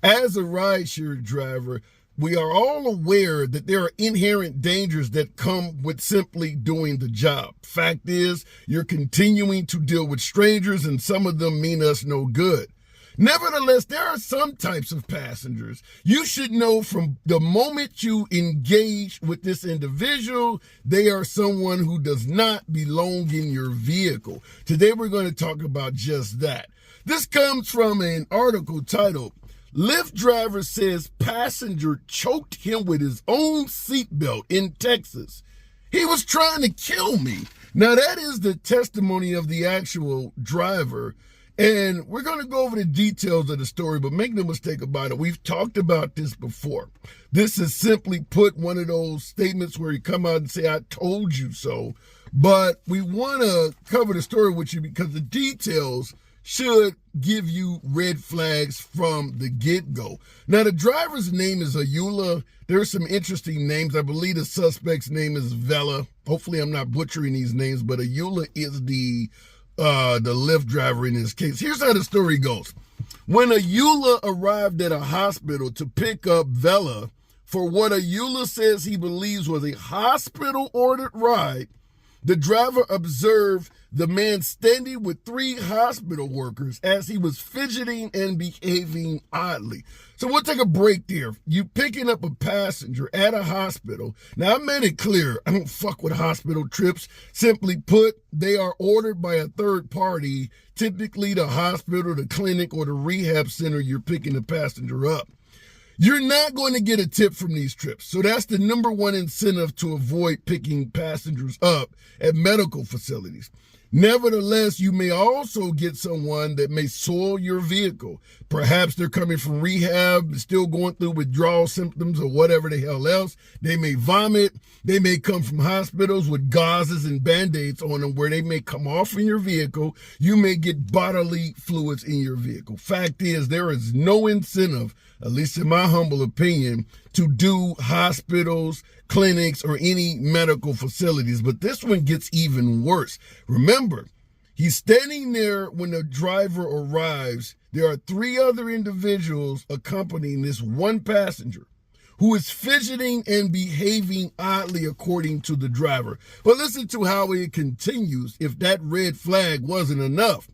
As a rideshare driver, we are all aware that there are inherent dangers that come with simply doing the job. Fact is, you're continuing to deal with strangers, and some of them mean us no good. Nevertheless, there are some types of passengers. You should know from the moment you engage with this individual, they are someone who does not belong in your vehicle. Today, we're going to talk about just that. This comes from an article titled, Lyft driver says passenger choked him with his own seatbelt in Texas. He was trying to kill me. Now, that is the testimony of the actual driver. And we're going to go over the details of the story, but make no mistake about it. We've talked about this before. This is simply put one of those statements where you come out and say, I told you so. But we want to cover the story with you because the details should give you red flags from the get-go. Now, the driver's name is Ayula. There's some interesting names. I believe the suspect's name is Vela. Hopefully, I'm not butchering these names, but Ayula is the Lyft driver in this case. Here's how the story goes. When Ayula arrived at a hospital to pick up Vela for what Ayula says he believes was a hospital-ordered ride, the driver observed the man standing with 3 hospital workers as he was fidgeting and behaving oddly. So we'll take a break there. You picking up a passenger at a hospital. Now, I made it clear, I don't fuck with hospital trips. Simply put, they are ordered by a third party, typically the hospital, the clinic, or the rehab center you're picking the passenger up. You're not going to get a tip from these trips. So that's the number one incentive to avoid picking passengers up at medical facilities. Nevertheless, you may also get someone that may soil your vehicle. Perhaps they're coming from rehab, still going through withdrawal symptoms or whatever the hell else. They may vomit. They may come from hospitals with gauzes and Band-Aids on them where they may come off in your vehicle. You may get bodily fluids in your vehicle. Fact is, there is no incentive, at least in my humble opinion, to do hospitals, clinics, or any medical facilities. But this one gets even worse. Remember, he's standing there when the driver arrives. There are 3 other individuals accompanying this one passenger who is fidgeting and behaving oddly according to the driver. But listen to how it continues if that red flag wasn't enough.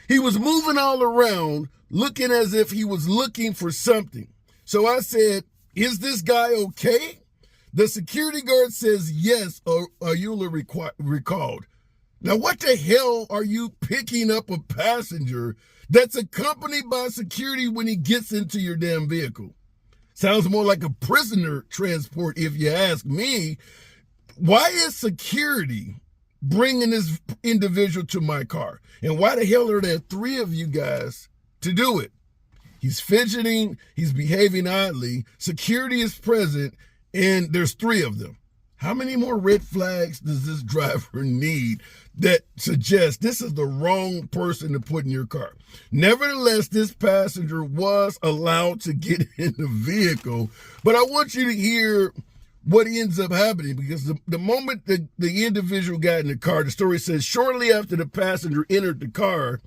He was moving all around, looking as if he was looking for something. So I said, is this guy okay? The security guard says yes, Ayula recalled. Now, what the hell are you picking up a passenger that's accompanied by security when he gets into your damn vehicle? Sounds more like a prisoner transport if you ask me. Why is security bringing this individual to my car? And why the hell are there 3 of you guys to do it? He's fidgeting, he's behaving oddly, security is present, and there's 3 of them. How many more red flags does this driver need that suggest this is the wrong person to put in your car? Nevertheless, this passenger was allowed to get in the vehicle, but I want you to hear what ends up happening, because the moment the individual got in the car, the story says shortly after the passenger entered the car,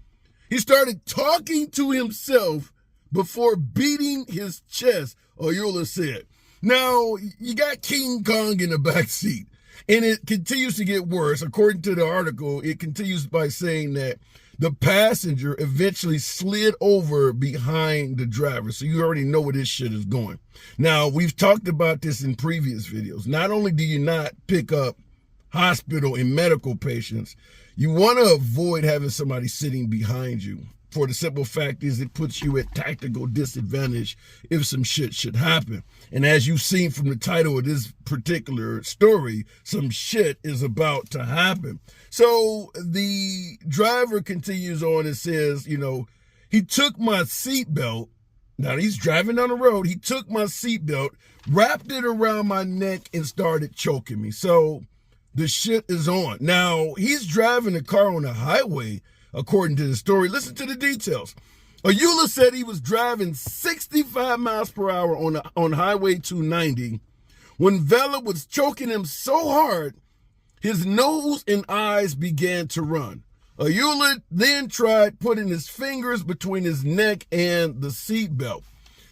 he started talking to himself before beating his chest, Ayula said. Now, you got King Kong in the back seat, and it continues to get worse. According to the article, it continues by saying that the passenger eventually slid over behind the driver. So you already know where this shit is going. Now, we've talked about this in previous videos. Not only do you not pick up hospital and medical patients, you want to avoid having somebody sitting behind you. For the simple fact is it puts you at tactical disadvantage if some shit should happen. And as you've seen from the title of this particular story, some shit is about to happen. So the driver continues on and says, he took my seatbelt. Now he's driving down the road. He took my seatbelt, wrapped it around my neck, and started choking me. So the shit is on. Now he's driving the car on the highway. According to the story, listen to the details. Ayula said he was driving 65 miles per hour on Highway 290 when Vela was choking him so hard, his nose and eyes began to run. Ayula then tried putting his fingers between his neck and the seatbelt.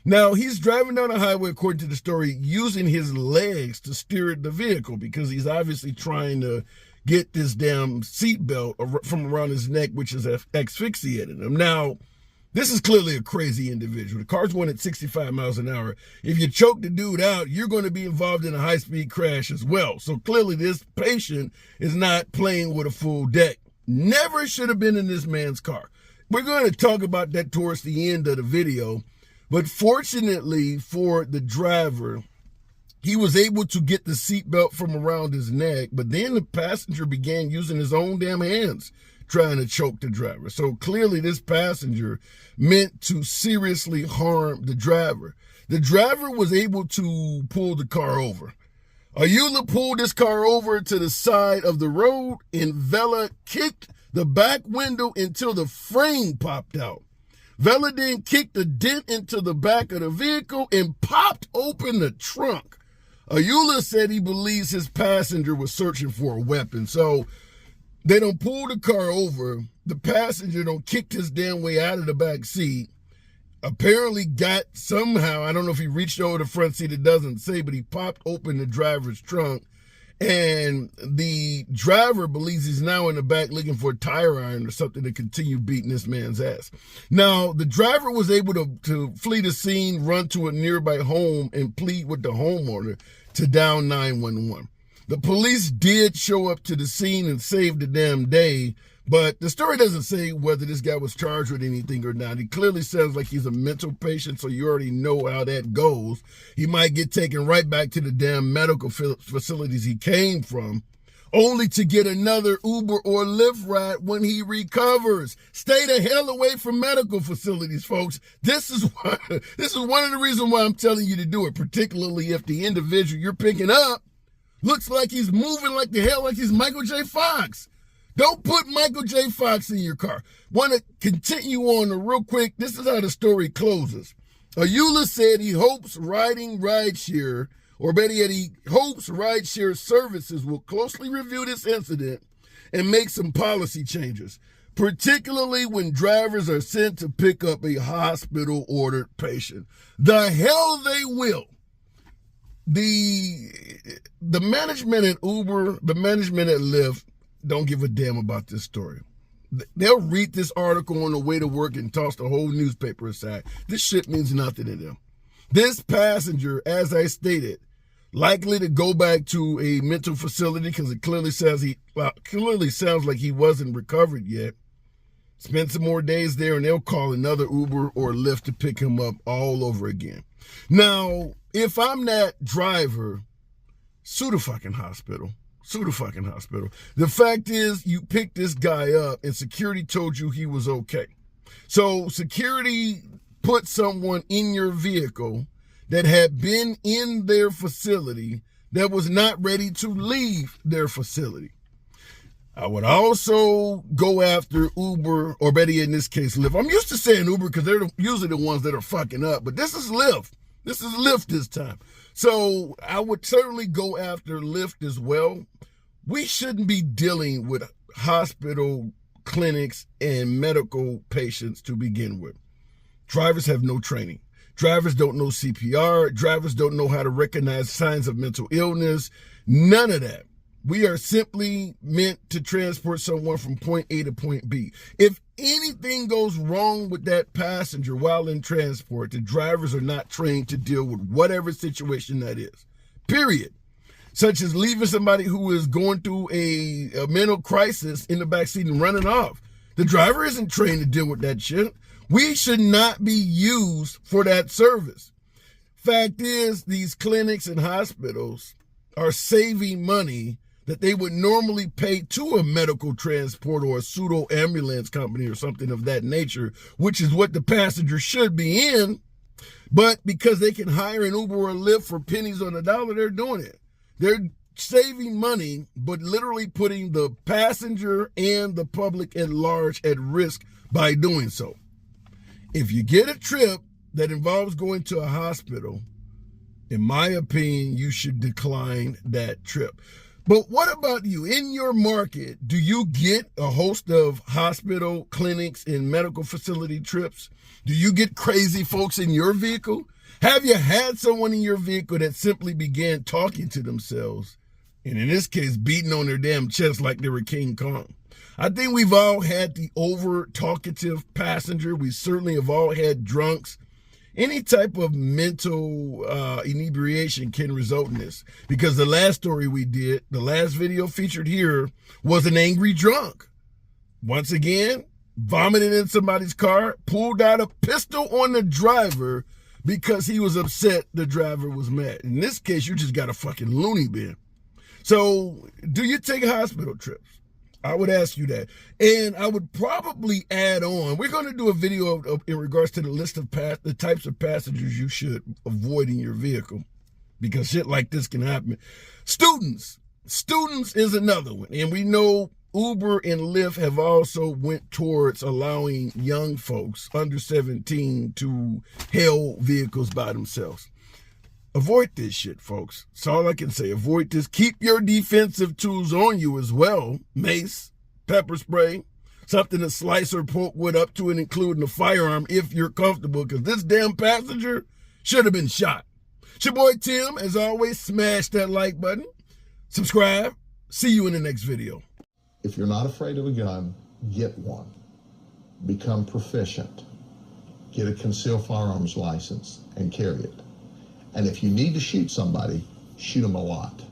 Now, he's driving down the highway, according to the story, using his legs to steer the vehicle because he's obviously trying to get this damn seatbelt from around his neck, which is asphyxiating him. Now, this is clearly a crazy individual. The car's going at 65 miles an hour. If you choke the dude out, you're going to be involved in a high-speed crash as well. So clearly this patient is not playing with a full deck. Never should have been in this man's car. We're going to talk about that towards the end of the video. But fortunately for the driver, he was able to get the seatbelt from around his neck, but then the passenger began using his own damn hands trying to choke the driver. So clearly this passenger meant to seriously harm the driver. The driver was able to pull the car over. Ayula pulled this car over to the side of the road, and Vela kicked the back window until the frame popped out. Vela then kicked a dent into the back of the vehicle and popped open the trunk. Ayula said he believes his passenger was searching for a weapon. So they don't pull the car over. The passenger don't kick his damn way out of the back seat. Apparently got somehow, I don't know if he reached over the front seat, it doesn't say, but he popped open the driver's trunk. And the driver believes he's now in the back looking for a tire iron or something to continue beating this man's ass. Now, the driver was able to flee the scene, run to a nearby home, and plead with the homeowner to dial 911. The police did show up to the scene and save the damn day, but the story doesn't say whether this guy was charged with anything or not. He clearly sounds like he's a mental patient, so you already know how that goes. He might get taken right back to the damn medical facilities he came from, only to get another Uber or Lyft ride when he recovers. Stay the hell away from medical facilities, folks. This is one of the reasons why I'm telling you to do it, particularly if the individual you're picking up looks like he's moving like the hell, like he's Michael J. Fox. Don't put Michael J. Fox in your car. Want to continue on real quick. This is how the story closes. Ayula said he hopes rideshare services will closely review this incident and make some policy changes, particularly when drivers are sent to pick up a hospital-ordered patient. The hell they will. The management at Uber, the management at Lyft, don't give a damn about this story. They'll read this article on the way to work and toss the whole newspaper aside. This shit means nothing to them. This passenger, as I stated, likely to go back to a mental facility because it clearly sounds like he wasn't recovered yet. Spend some more days there and they'll call another Uber or Lyft to pick him up all over again. Now, if I'm that driver, sue the fucking hospital. Sue the fucking hospital. The fact is, you picked this guy up and security told you he was okay. So security put someone in your vehicle that had been in their facility that was not ready to leave their facility. I would also go after Uber, or better in this case, Lyft. I'm used to saying Uber because they're usually the ones that are fucking up, but this is Lyft. This is Lyft this time. So I would certainly go after Lyft as well. We shouldn't be dealing with hospital clinics and medical patients to begin with. Drivers have no training. Drivers don't know CPR. Drivers don't know how to recognize signs of mental illness. None of that. We are simply meant to transport someone from point A to point B. If anything goes wrong with that passenger while in transport, the drivers are not trained to deal with whatever situation that is. Period. Such as leaving somebody who is going through a mental crisis in the backseat and running off. The driver isn't trained to deal with that shit. We should not be used for that service. Fact is, these clinics and hospitals are saving money that they would normally pay to a medical transport or a pseudo ambulance company or something of that nature, which is what the passenger should be in. But because they can hire an Uber or a Lyft for pennies on the dollar, they're doing it. They're saving money, but literally putting the passenger and the public at large at risk by doing so. If you get a trip that involves going to a hospital, in my opinion, you should decline that trip. But what about you? In your market, do you get a host of hospital, clinics, and medical facility trips? Do you get crazy folks in your vehicle? Have you had someone in your vehicle that simply began talking to themselves, and in this case, beating on their damn chest like they were King Kong? I think we've all had the over-talkative passenger. We certainly have all had drunks. Any type of mental inebriation can result in this, because the last story we did, the last video featured here, was an angry drunk. Once again, vomited in somebody's car, pulled out a pistol on the driver because he was upset the driver was mad. In this case, you just got a fucking loony bin. So, do you take hospital trips? I would ask you that. And I would probably add on, we're going to do a video in regards to the list of the types of passengers you should avoid in your vehicle, because shit like this can happen. Students is another one. And we know Uber and Lyft have also went towards allowing young folks under 17 to hail vehicles by themselves. Avoid this shit, folks. That's all I can say. Avoid this. Keep your defensive tools on you as well. Mace, pepper spray, something to slice or poke wood up to, and including a firearm if you're comfortable, because this damn passenger should have been shot. It's your boy Tim. As always, smash that like button. Subscribe. See you in the next video. If you're not afraid of a gun, get one. Become proficient. Get a concealed firearms license and carry it. And if you need to shoot somebody, shoot them a lot.